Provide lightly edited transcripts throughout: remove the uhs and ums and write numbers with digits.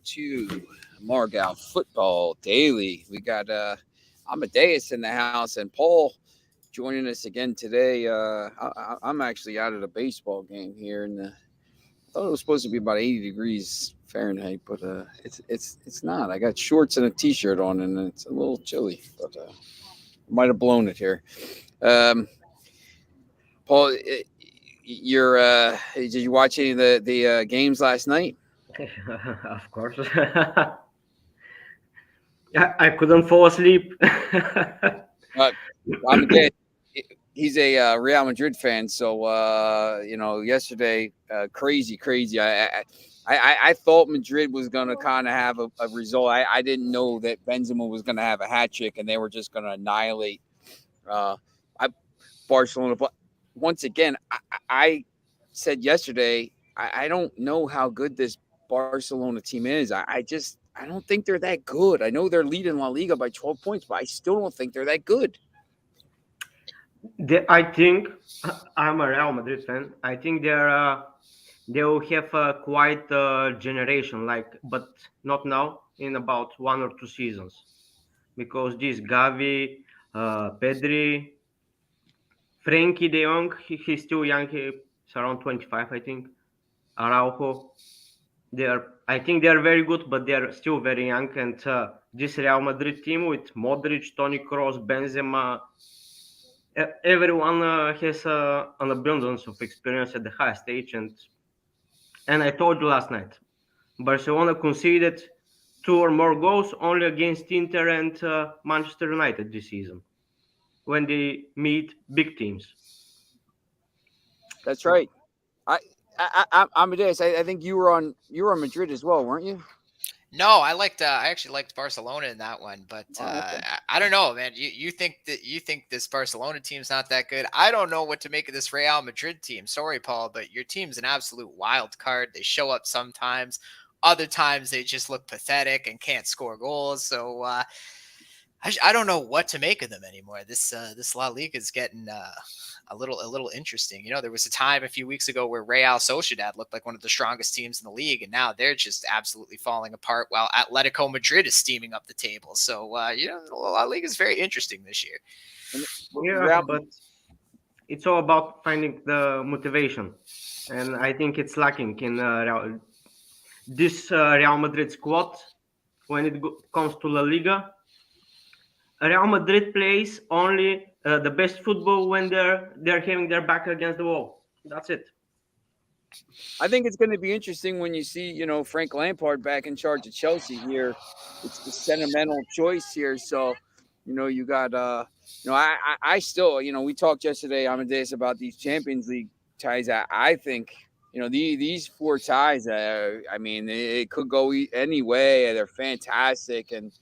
to Amargão Football Daily. We got Amadeus in the house and Paul joining us again today. I'm actually out at a baseball game here, and I thought it was supposed to be about 80 degrees Fahrenheit, but it's not. I got shorts and a t-shirt on, and it's a little chilly, but might have blown it here. Um, Paul, did you watch any of the games last night? Of course. I couldn't fall asleep. Uh, I'm again. He's a Real Madrid fan, so yesterday, crazy. I thought Madrid was gonna kind of have a result. I didn't know that Benzema was gonna have a hat trick, and they were just gonna annihilate I Barcelona. But once again, I said yesterday, I don't know how good this Barcelona team is. I don't think they're that good. I know they're leading La Liga by 12 points, but I still don't think they're that good. I think I'm a Real Madrid fan. I think they will have a quite generation, but not now. In about 1 or 2 seasons, because this Gavi, Pedri, Frankie De Jong, he's still young. He's around 25, I think. Araujo, I think they are very good, but they are still very young. And this Real Madrid team with Modric, Toni Kroos, Benzema, everyone has an abundance of experience at the highest stage. And I told you last night, Barcelona conceded 2 or more goals only against Inter and Manchester United this season when they meet big teams. That's So right. Amadeus, I think you were on Madrid as well, weren't you? No, I actually liked Barcelona in that one, but Oh, okay. I don't know, man. You think this Barcelona team's not that good? I don't know what to make of this Real Madrid team. Sorry, Paul, but your team's an absolute wild card. They show up sometimes, other times they just look pathetic and can't score goals. So I don't know what to make of them anymore. This La Liga is getting a little interesting. There was a time a few weeks ago where Real Sociedad looked like one of the strongest teams in the league, and now they're just absolutely falling apart. While Atletico Madrid is steaming up the table. So La Liga is very interesting this year. And yeah, Real, but it's all about finding the motivation, and I think it's lacking in this Real Madrid squad when it comes to La Liga. Real Madrid plays only the best football when they're having their back against the wall. That's it. I think it's going to be interesting when you see, Frank Lampard back in charge of Chelsea here. It's the sentimental choice here. So, you got, I still, we talked yesterday, Amadeus, about these Champions League ties. I think, these four ties, I mean, it could go any way. They're fantastic. And,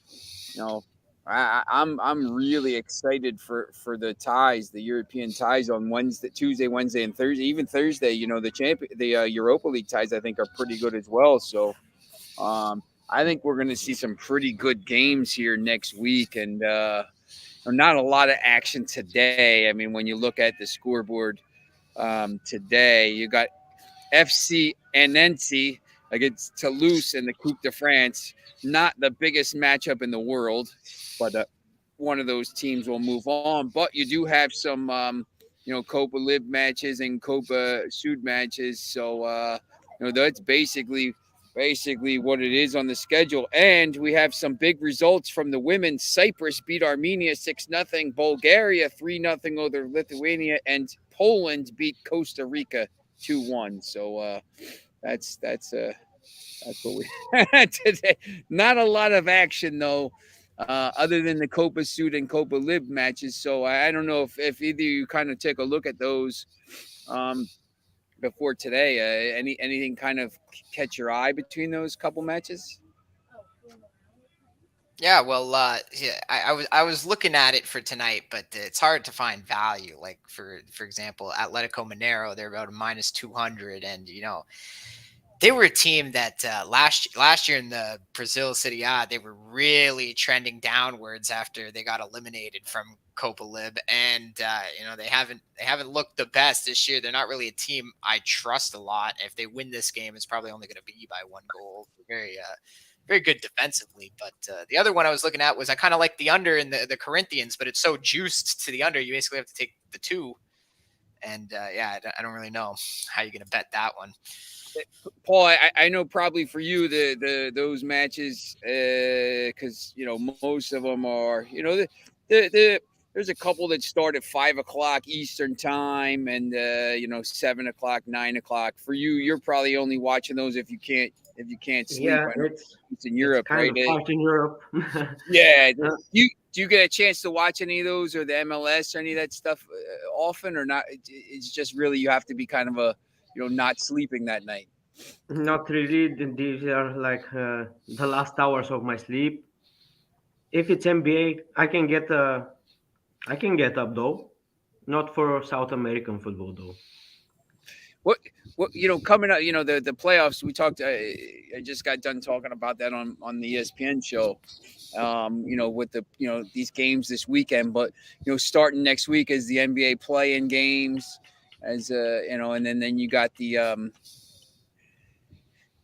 you know, I'm really excited for the ties, the European ties on Tuesday, Wednesday, and Thursday. Even Thursday, the Europa League ties I think are pretty good as well. So I think we're going to see some pretty good games here next week, and not a lot of action today. I mean, when you look at the scoreboard today, you got FC Nancy against Toulouse in the Coupe de France. Not the biggest matchup in the world, but one of those teams will move on. But you do have some, Copa Lib matches and Copa Sud matches. So, that's basically what it is on the schedule. And we have some big results from the women. Cyprus beat Armenia 6-0, Bulgaria 3-0 over Lithuania, and Poland beat Costa Rica 2-1. So that's what we had today. Not a lot of action though, other than the Copa Sud and Copa Lib matches. So I don't know if either of you kind of take a look at those um, before today. Anything kind of catch your eye between those couple matches? Yeah, well, yeah, I was looking at it for tonight, but it's hard to find value. Like for example, Atletico Mineiro, they're about a minus 200, and they were a team that last year in the Brazil City A, they were really trending downwards after they got eliminated from Copa Lib, and they haven't looked the best this year. They're not really a team I trust a lot. If they win this game, it's probably only going to be by 1 goal. Very very good defensively. But the other one I was looking at was I kind of like the under in the Corinthians, but it's so juiced to the under, you basically have to take the 2. And yeah, I don't really know how you're going to bet that one. Paul, I know probably for you the those matches because most of them are there's a couple that start at 5 o'clock Eastern time and 7 o'clock 9 o'clock. For you, you're probably only watching those if you can't sleep. Yeah, I know it's in it's Europe, kind right? of hard in Europe. Yeah. Uh, Do you get a chance to watch any of those or the MLS or any of that stuff often or not? It's just really you have to be kind of a not sleeping that night. Not really. These are like the last hours of my sleep. If it's NBA, I can get up though. Not for South American football though. What coming up? The playoffs. We talked. I just got done talking about that on the ESPN show. With these games this weekend, but starting next week is the NBA play-in games, as and then you got the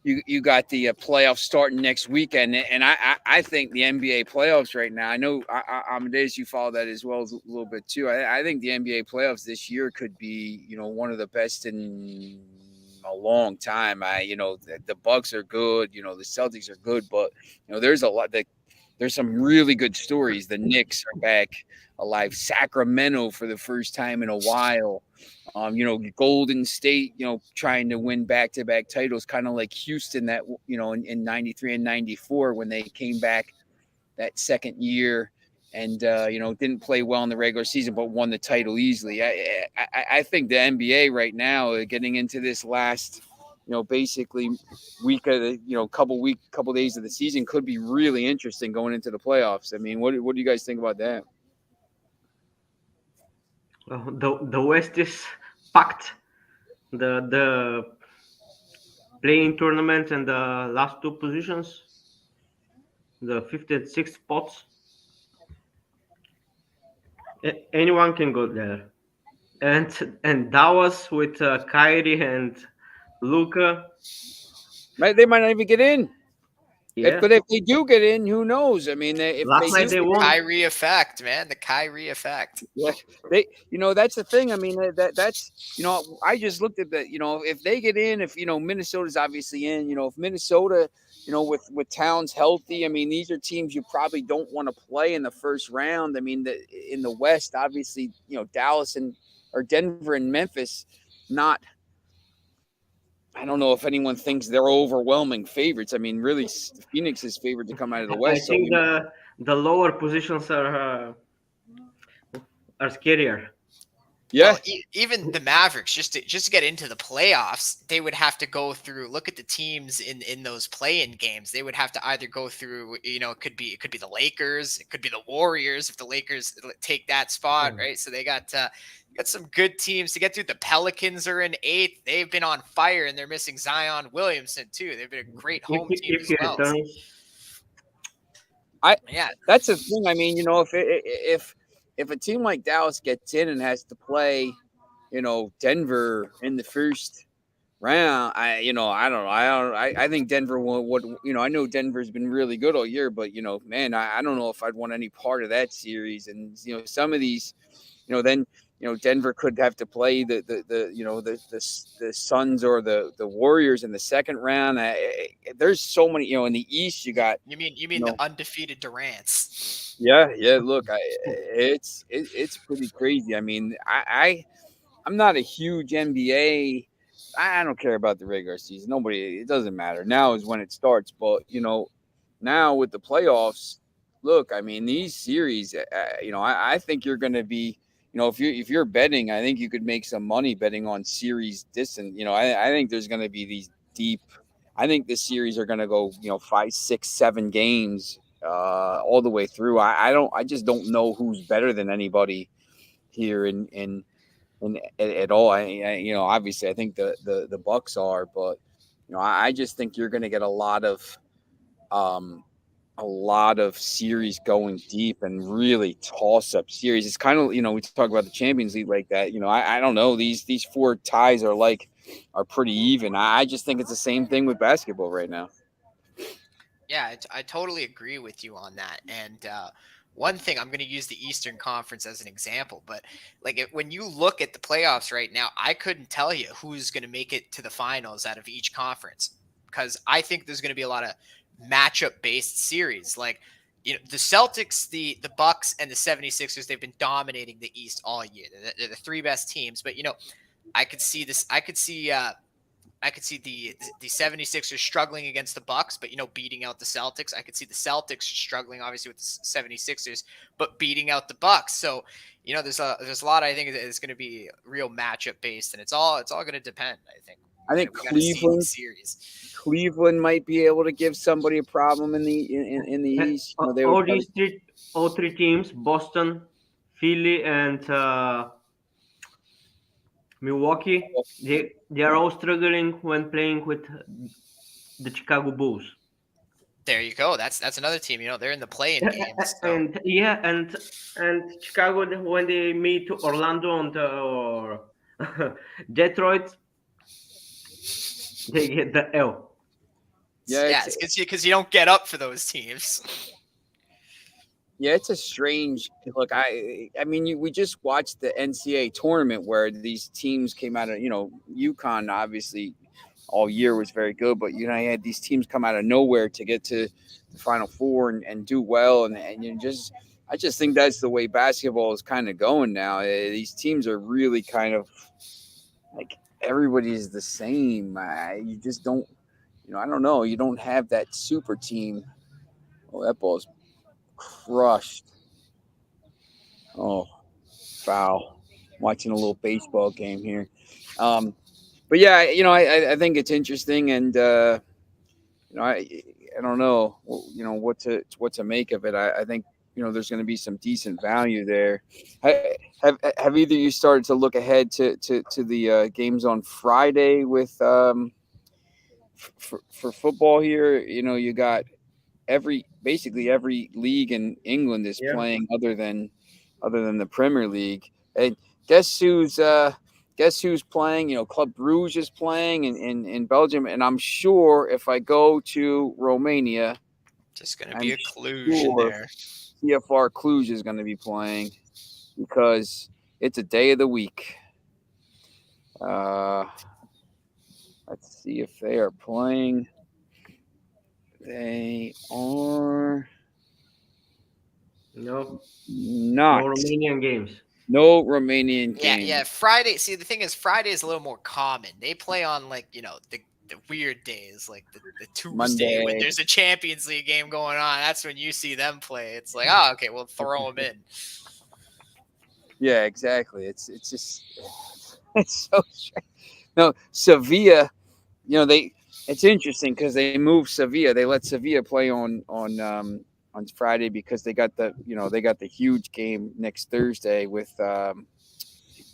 you got the playoffs starting next weekend, and I think the NBA playoffs right now. I know Amadeus, you follow that as well as a little bit too. I think the NBA playoffs this year could be one of the best in a long time. The Bucks are good. The Celtics are good, but there's a lot that there's some really good stories. The Knicks are back alive. Sacramento for the first time in a while. Golden State, trying to win back-to-back titles, kind of like Houston that, in 93 and 94 when they came back that second year and, didn't play well in the regular season, but won the title easily. I think the NBA right now, getting into this last, basically week of the, couple days of the season could be really interesting going into the playoffs. I mean, what do you guys think about that? The West is packed. The playing tournament and the last 2 positions, the fifth and sixth spots, anyone can go there. And Dallas with Kyrie and Luca, They might not even get in. yeah. But if they do get in, who knows? I mean, if Last they night do, they won. Kyrie effect, man. The Kyrie effect. yeah, that's the thing. I mean, that's I just looked at that. If they get in, if Minnesota's obviously in. If Minnesota, with Towns healthy, I mean, these are teams you probably don't want to play in the first round. I mean, in the West, obviously, Dallas or Denver and Memphis, not. I don't know if anyone thinks they're overwhelming favorites. I mean, really, Phoenix is favored to come out of the I West. So think the lower positions are scarier. yeah, Well, even the Mavericks, just to get into the playoffs, they would have to go through. Look at the teams in those play-in games. They would have to either go through. It could be the Lakers, it could be the Warriors if the Lakers take that spot, right? So they got some good teams to get through. The Pelicans are in 8th. They've been on fire, and they're missing Zion Williamson too. They've been a great home team If as he well. returns, Yeah, that's the thing. I mean, if a team like Dallas gets in and has to play, Denver in the first round, I don't know. I think Denver would. I know Denver's been really good all year, but man, I don't know if I'd want any part of that series. And some of these, then Denver could have to play the Suns or the Warriors in the second round. There's so many. In the East, you got. you mean the undefeated Durants? Yeah. Look, it's pretty crazy. I mean, I'm not a huge NBA. I don't care about the regular season. It doesn't matter. Now is when it starts. But now with the playoffs, look, I mean, these series. I think you're going to be. If you're betting, I think you could make some money betting on series distance. I think there's going to be these deep. I think the series are going to go 5, 6, 7 games all the way through. I just don't know who's better than anybody here at all. Obviously, I think the Bucks are, but I just think you're going to get a lot of series going deep and really toss up series. It's kind of we talk about the Champions League like that. I don't know, these 4 ties are pretty even. I just think it's the same thing with basketball right now. Yeah, I totally agree with you on that. And one thing, I'm going to use the Eastern Conference as an example, but like when you look at the playoffs right now, I couldn't tell you who's going to make it to the finals out of each conference because I think there's going to be a lot of matchup based series. Like, the Celtics, the Bucks, and the 76ers, they've been dominating the East all year. They're the three best teams, but I could see this. I could see the 76ers struggling against the Bucks, but beating out the Celtics. I could see the Celtics struggling obviously with the 76ers, but beating out the Bucks. So, there's a lot I think is going to be real matchup based, and it's all going to depend, I think. I think We got to see these series. Cleveland might be able to give somebody a problem in the East. They would probably, All three teams, Boston, Philly, and Milwaukee, they are all struggling when playing with the Chicago Bulls. There you go. That's another team. They're in the play-in games. So. And yeah, and Chicago when they meet Orlando and or Detroit, they get the L. Yeah, it's because you don't get up for those teams. Yeah, it's a strange look. I mean, we just watched the NCAA tournament where these teams came out of, UConn obviously all year was very good, but you had these teams come out of nowhere to get to the Final Four and do well, and I just think that's the way basketball is kind of going now. These teams are really kind of like everybody's the same. You just don't, I don't know. You don't have that super team. Oh, that ball's crushed. Oh, foul. Watching a little baseball game here. But yeah, I think it's interesting, and I don't know, what to make of it. I think there's going to be some decent value there. Have either of you started to look ahead to the games on Friday with for football here? You got basically every league in England is playing other than the Premier League. And guess who's playing? Club Brugge is playing in Belgium, and I'm sure if I go to Romania, just going to be a Cluj in there. CFR Cluj is going to be playing because it's a day of the week. Let's see if they are playing. They are not no Romanian games. No Romanian games. Yeah. Friday. See, the thing is, Friday is a little more common. They play on the weird days, like the Tuesday Monday. when there's a Champions League game going on. That's when you see them play. It's like, oh, okay, we'll throw them in. Yeah, exactly. It's just it's so strange. No, Sevilla. It's interesting because they moved Sevilla. They let Sevilla play on Friday because they got the huge game next Thursday with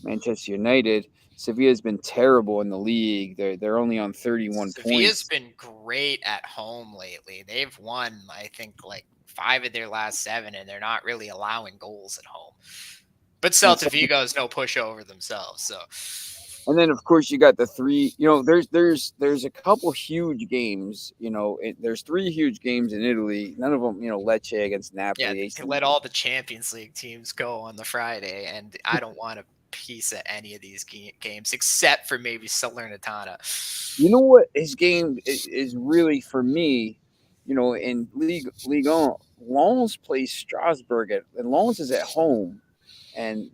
Manchester United. Sevilla's been terrible in the league. They're only on 31 points. Sevilla's been great at home lately. They've won, I think, like 5 of their last 7, and they're not really allowing goals at home. But Celta Vigo is no pushover themselves. So. And then, of course, you got the 3. There's a couple huge games. There's 3 huge games in Italy. None of them, Lecce against Napoli. Yeah, they let all the Champions League teams go on the Friday, and I don't want a piece of any of these games except for maybe Salernitana. You know what? His game is really for me. In Ligue 1, Lens plays Strasbourg, and Lens is at home. And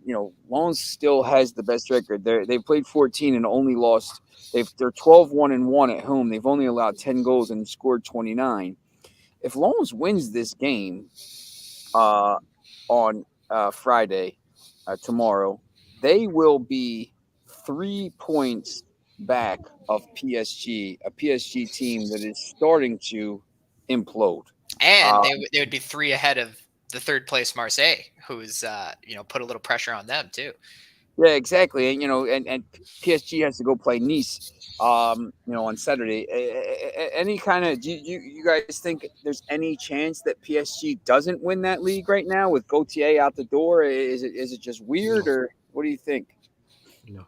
Lens still has the best record. They've played 14 and only lost. They're 12-1-1 at home. They've only allowed 10 goals and scored 29. If Lens wins this game on Friday, tomorrow, they will be 3 points back of PSG, a PSG team that is starting to implode. And they would be 3 ahead of the 3rd place Marseille, who's put a little pressure on them too. Yeah, exactly. And and PSG has to go play Nice on Saturday. Any kind of do you guys think there's any chance that PSG doesn't win that league right now with Gautier out the door? Is it just weird, or what do you think? No,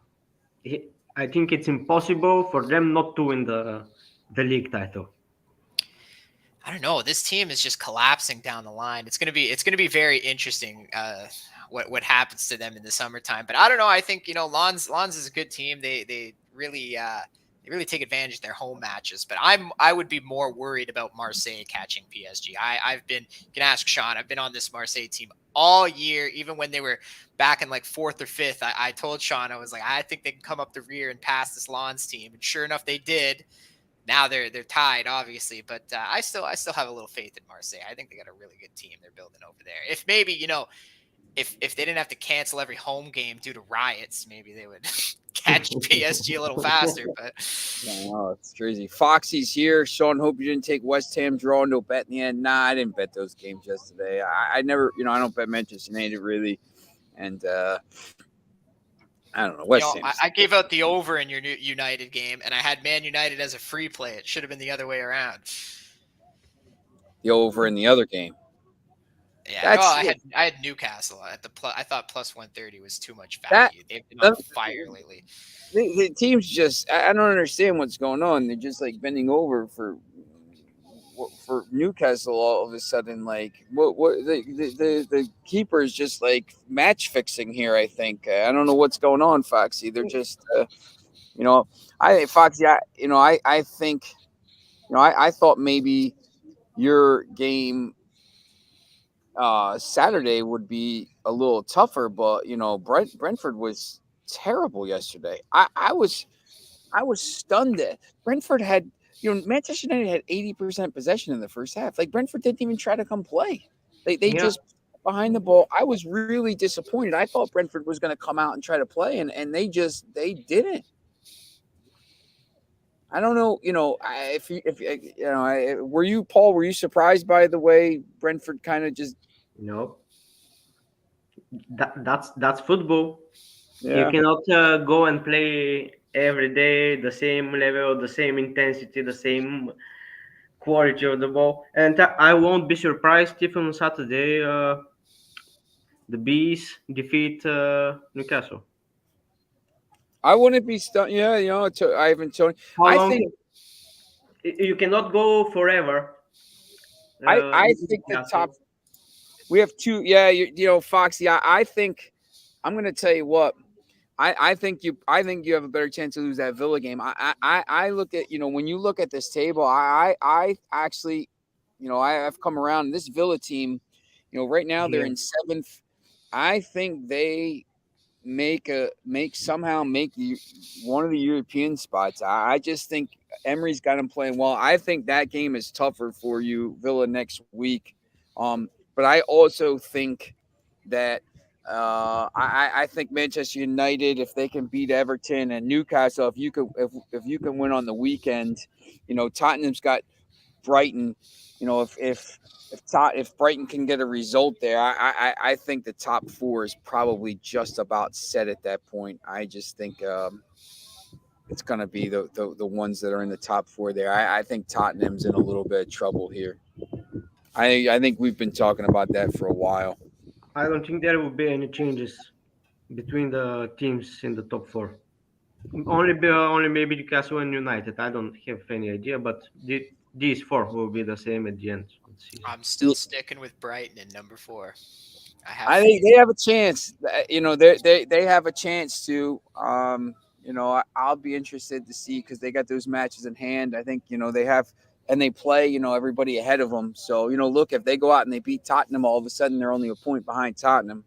I think it's impossible for them not to win the league title. I don't know. This team is just collapsing down the line. It's gonna be very interesting. What happens to them in the summertime? But I don't know. I think Lons is a good team. They really take advantage of their home matches. But I would be more worried about Marseille catching PSG. I've been, you can ask Sean. I've been on this Marseille team all year, even when they were back in like fourth or fifth. I told Sean, I was like, I think they can come up the rear and pass this Lons team, and sure enough, they did. Now they're tied, obviously, but I still have a little faith in Marseille. I think they got a really good team they're building over there. If maybe if they didn't have to cancel every home game due to riots, maybe they would catch PSG a little faster. But No, it's crazy. Foxy's here. Sean, hope you didn't take West Ham draw no bet in the end. Nah, I didn't bet those games yesterday. I never, I don't bet Manchester United really, and I don't know West Ham. I gave out the over in your United game, and I had Man United as a free play. It should have been the other way around. The over in the other game. Yeah, I had Newcastle at the I thought plus 130 was too much value. They've been on fire lately. The team's just I don't understand what's going on. They're just like bending over for Newcastle all of a sudden. Like what the keeper is just like match fixing here. I think I don't know what's going on, Foxy. They're just Foxy. I think I thought maybe your game Saturday would be a little tougher, but Brentford was terrible yesterday. I was stunned that Brentford had Manchester United had 80% possession in the first half. Like Brentford didn't even try to come play. They just behind the ball. I was really disappointed. I thought Brentford was going to come out and try to play, and they didn't. I don't know, were you, Paul? Were you surprised by the way Brentford kind of just? No, that's football. Yeah. You cannot go and play every day the same level, the same intensity, the same quality of the ball. And I won't be surprised if on Saturday the Bees defeat Newcastle. I wouldn't be stunned. Yeah, Ivan Tony. How I long? think You cannot go forever. I think the top. We have two. Yeah, Foxy. I think I'm going to tell you what. I think you have a better chance to lose that Villa game. I look at when you look at this table, I actually, I've come around this Villa team. Right now they're in seventh. I think they somehow make one of the European spots. I just think Emery's got him playing well. I think that game is tougher for you, Villa, next week. But I also think that I think Manchester United, if they can beat Everton and Newcastle, if you can win on the weekend, Tottenham's got Brighton. If Brighton can get a result there, I think the top four is probably just about set at that point. I just think it's going to be the ones that are in the top four there. I think Tottenham's in a little bit of trouble here. I think we've been talking about that for a while. I don't think there will be any changes between the teams in the top four. Only maybe Newcastle and United. I don't have any idea, but these four will be the same at the end of the season. I'm still sticking with Brighton in number 4. I think they have a chance. They have a chance to. I'll be interested to see because they got those matches in hand. I think they have, and they play everybody ahead of them. So look, if they go out and they beat Tottenham, all of a sudden they're only a point behind Tottenham.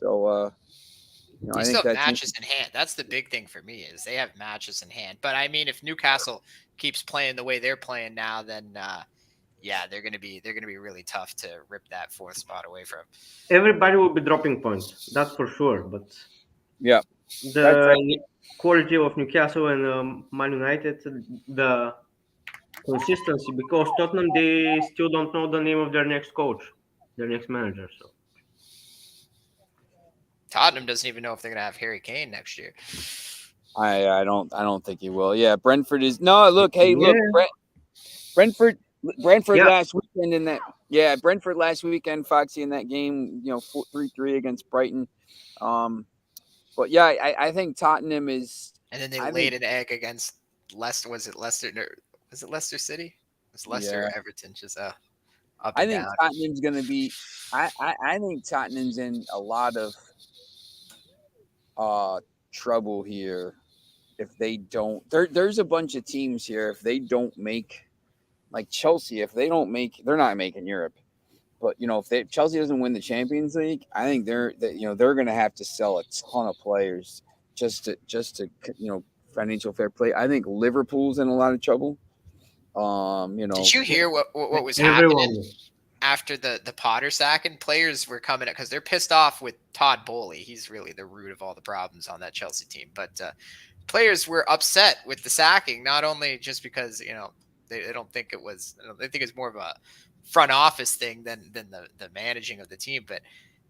So they still have matches in hand. That's the big thing for me is they have matches in hand. But I mean, if Newcastle keeps playing the way they're playing now, then they're gonna be really tough to rip that 4th spot away from. Everybody will be dropping points, that's for sure. But yeah, the quality of Newcastle and Man United, the consistency, because Tottenham they still don't know the name of their next coach, their next manager. So Tottenham doesn't even know if they're gonna have Harry Kane next year. I don't think he will. Yeah, Brentford is no. Look, hey, look, Brentford last weekend in that. Yeah, Brentford last weekend, Foxy in that game. 3-3 against Brighton. But yeah, I think Tottenham is. And then they laid an egg against Leicester. Was it Leicester? Was it Leicester City? was Leicester or Everton, just up I and think down. Tottenham's going to be. I think Tottenham's in a lot of trouble here if they don't. There's a bunch of teams here if they don't make, like Chelsea. If they don't make, they're not making Europe. But if Chelsea doesn't win the Champions League, I think they're going to have to sell a ton of players just to financial fair play. I think Liverpool's in a lot of trouble. Did you hear what was happening Everyone. after the Potter sack? And players were coming up because they're pissed off with Todd Bowley. He's really the root of all the problems on that Chelsea team. But players were upset with the sacking, not only just because they don't think it was. They think it's more of a front office thing than the managing of the team. But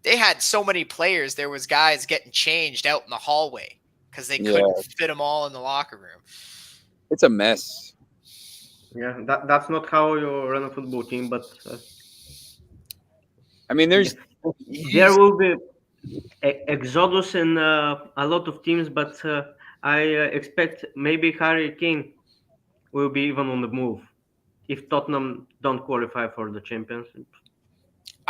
they had so many players. There was guys getting changed out in the hallway because they couldn't fit them all in the locker room. It's a mess. Yeah, that's not how you run a football team, but I mean, there will be exodus in a lot of teams, but I expect maybe Harry Kane will be even on the move if Tottenham don't qualify for the championship.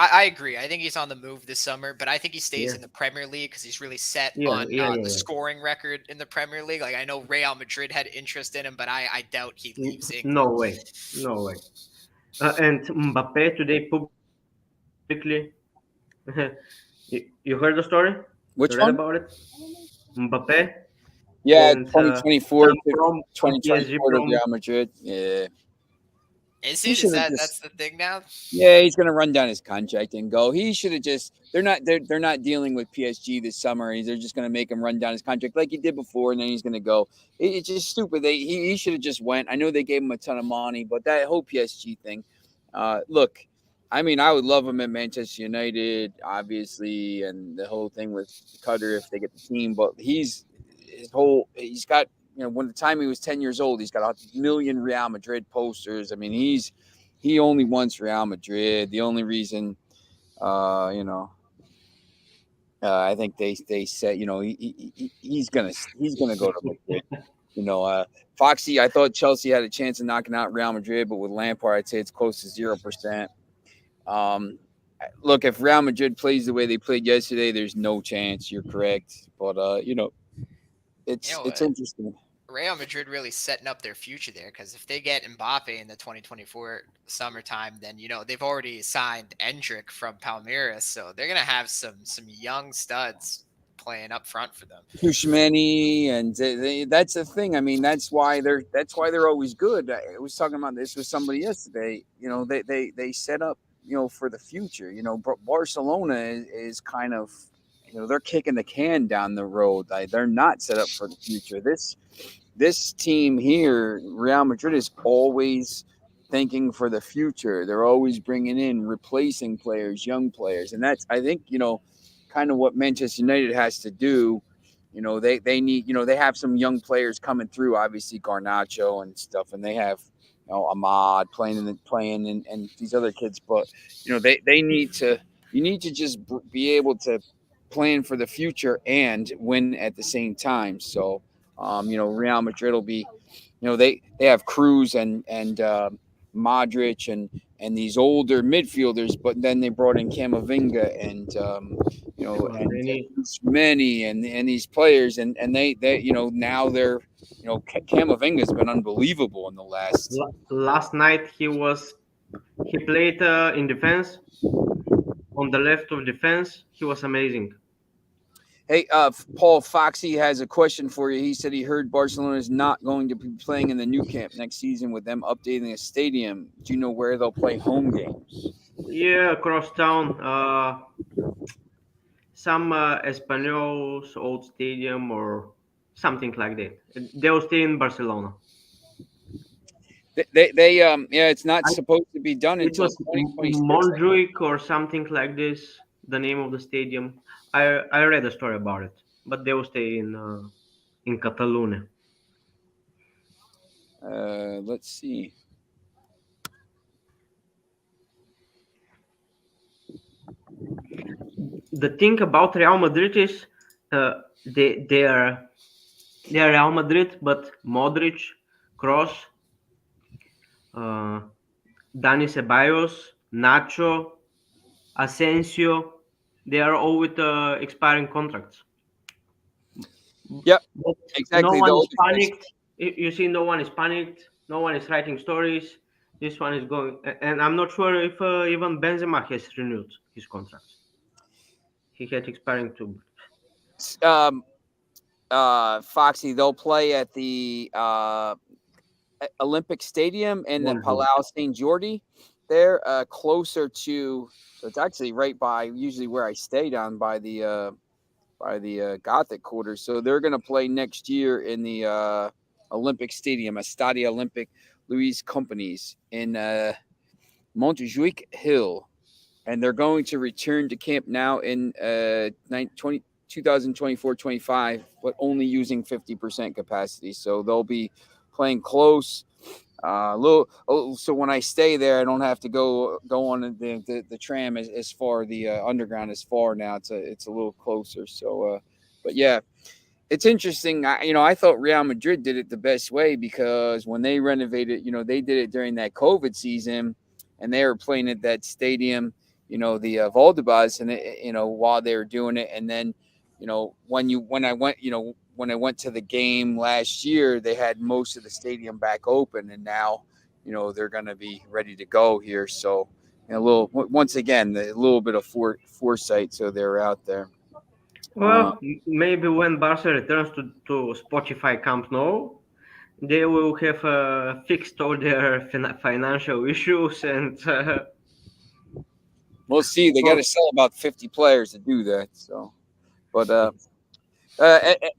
I agree. I think he's on the move this summer, but I think he stays Yeah. in the Premier League because he's really set Yeah, on yeah. the scoring record in the Premier League. Like I know Real Madrid had interest in him, but I doubt he leaves England. No way. And Mbappe today publicly. You heard the story? Which you read one? about it? Mbappe. Yeah, and, 2024 to from 2024 to PSG Real Madrid. Yeah. Is He it? Is should've that just- that's the thing now? Yeah, he's gonna run down his contract and go. He should have just. They're not dealing with PSG this summer. They're just gonna make him run down his contract like he did before, and then he's gonna go. It's just stupid. He should have just went. I know they gave him a ton of money, but that whole PSG thing. Look, I mean, I would love him at Manchester United, obviously, and the whole thing with Qatar if they get the team. But he's got. When the time he was 10 years old, he's got 1,000,000 Real Madrid posters. I mean, he only wants Real Madrid. The only reason, I think they said, he's gonna go to Madrid. Foxy, I thought Chelsea had a chance of knocking out Real Madrid, but with Lampard, I'd say it's close to 0%. Look, if Real Madrid plays the way they played yesterday, there's no chance. You're correct, but it's interesting. Real Madrid really setting up their future there because if they get Mbappe in the 2024 summertime, then they've already signed Endrick from Palmeiras, so they're gonna have some young studs playing up front for them. Tushmani, and that's the thing. I mean, that's why they're always good. I was talking about this with somebody yesterday. They set up for the future. Barcelona is kind of they're kicking the can down the road. They're not set up for the future. This team here, Real Madrid, is always thinking for the future. They're always bringing in, replacing players, young players, and that's I think kind of what Manchester United has to do. They need they have some young players coming through, obviously Garnacho and stuff, and they have Ahmad playing and these other kids, but they need to just be able to plan for the future and win at the same time. So Real Madrid will be they have Cruz and Modric and these older midfielders, but then they brought in Camavinga and many and these players and they now they're Camavinga's been unbelievable in the last night. He played in defense on the left of defense. He was amazing. Hey, Paul Foxy has a question for you. He said he heard Barcelona is not going to be playing in the new camp next season with them updating the stadium. Do you know where they'll play home games? Yeah, across town. Some Espanyol's old stadium or something like that. They'll stay in Barcelona. It's not supposed to be done It until was 2026. Montjuic or something like this. The name of the stadium. I read a story about it, but they will stay in Catalonia. Let's see. The thing about Real Madrid is they are Real Madrid, but Modric, Kroos, Dani Ceballos, Nacho, Asensio. They are all with expiring contracts. Yep, But no exactly. The one old is defense. panicked. You see, no one is panicked. No one is writing stories. This one is going, and I'm not sure if even Benzema has renewed his contract. He had expiring too. Um, Foxy, they'll play at the Olympic Stadium in the Wonderful. Palau St. Jordi. They're closer to, so it's actually right by usually where I stay down by the Gothic quarter. So they're going to play next year in the Olympic Stadium, Estadio Olympic Louis Companies in Montjuic Hill. And they're going to return to camp now in 2024-25, but only using 50% capacity. So they'll be playing close. So when I stay there, I don't have to go on the tram as far. The underground is far now. It's a little closer. So, but yeah, it's interesting. I thought Real Madrid did it the best way because when they renovated, they did it during that COVID season, and they were playing at that stadium, the Valdebebas, and while they were doing it, and then, when I went to the game last year, they had most of the stadium back open, and now, they're going to be ready to go here. So, once again, a little bit of foresight, so they're out there. Uh, Well, maybe when Barca returns to Spotify Camp Nou, they will have fixed all their financial issues and We'll see. They got well, to sell about 50 players to do that. So, but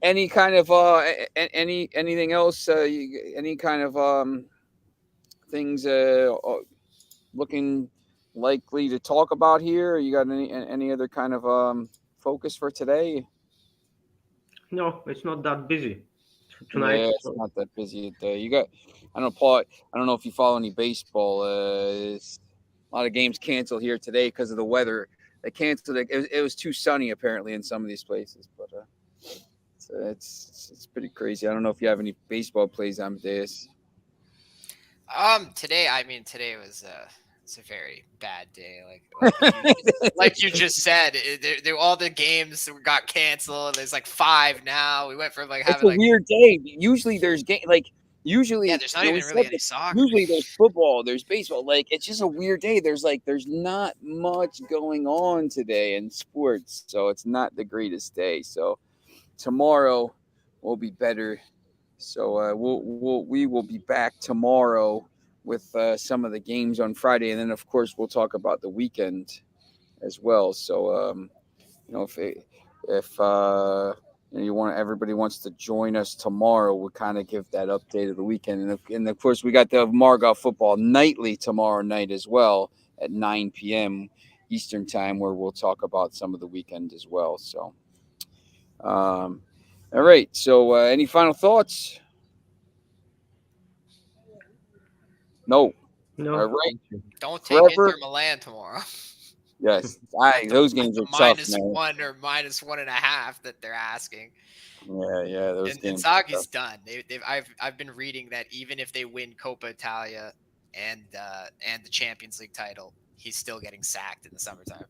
any kind of anything else? Any kind of things looking likely to talk about here? You got any other kind of focus for today? no, it's not that busy tonight. Yeah, it's So not that busy a day. You got, I don't know, Paul. I don't know if you follow any baseball. A lot of games canceled here today because of the weather. They canceled it. It was too sunny apparently in some of these places, but it's pretty crazy. I don't know if you have any baseball plays, Amadeus. Today was it's a very bad day. Like you just said, all the games got canceled. There's like 5 now. We went from like It's having a like weird day. Usually there's game like yeah, usually there's not we even really said any this. soccer. Usually there's football, there's baseball. Like it's just a weird day. There's not much going on today in sports, so it's not the greatest day. So tomorrow will be better. So we will be back tomorrow with some of the games on Friday, and then of course we'll talk about the weekend as well. So you know, if you want everybody wants to join us tomorrow, we'll kind of give that update of the weekend, and of course we got the Amargão football nightly tomorrow night as well at 9 p.m. Eastern time, where we'll talk about some of the weekend as well. So, all right. So, any final thoughts? No. All no, right. thank you. Don't take Forever. Inter Milan tomorrow. Yes. at the Those at games the are tough, minus man. one or minus 1.5 that they're asking. Yeah, yeah. Those And games are Sagi's tough. done. I've been reading that even if they win Coppa Italia and the Champions League title, he's still getting sacked in the summertime.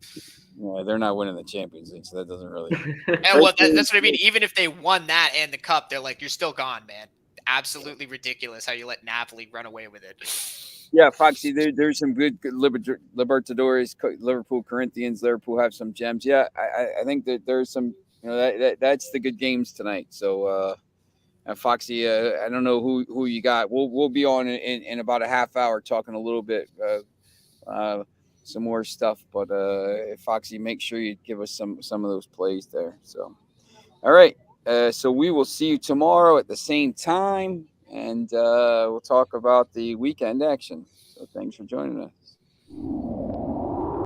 Yeah, they're not winning the Champions League, so that doesn't really. And Those well, that's what I mean. games, Even if they won that and the cup, they're like, you're still gone, man. Absolutely ridiculous how you let Napoli run away with it. yeah, Foxy. There's some good Libertadores, Liverpool, Corinthians. Liverpool have some gems. Yeah, I think that there's some. That's the good games tonight. So, Foxy, I don't know who you got. We'll be on in about a half hour talking a little bit, some more stuff. But Foxy, make sure you give us some of those plays there. So, all right. So we will see you tomorrow at the same time, and we'll talk about the weekend action. So thanks for joining us.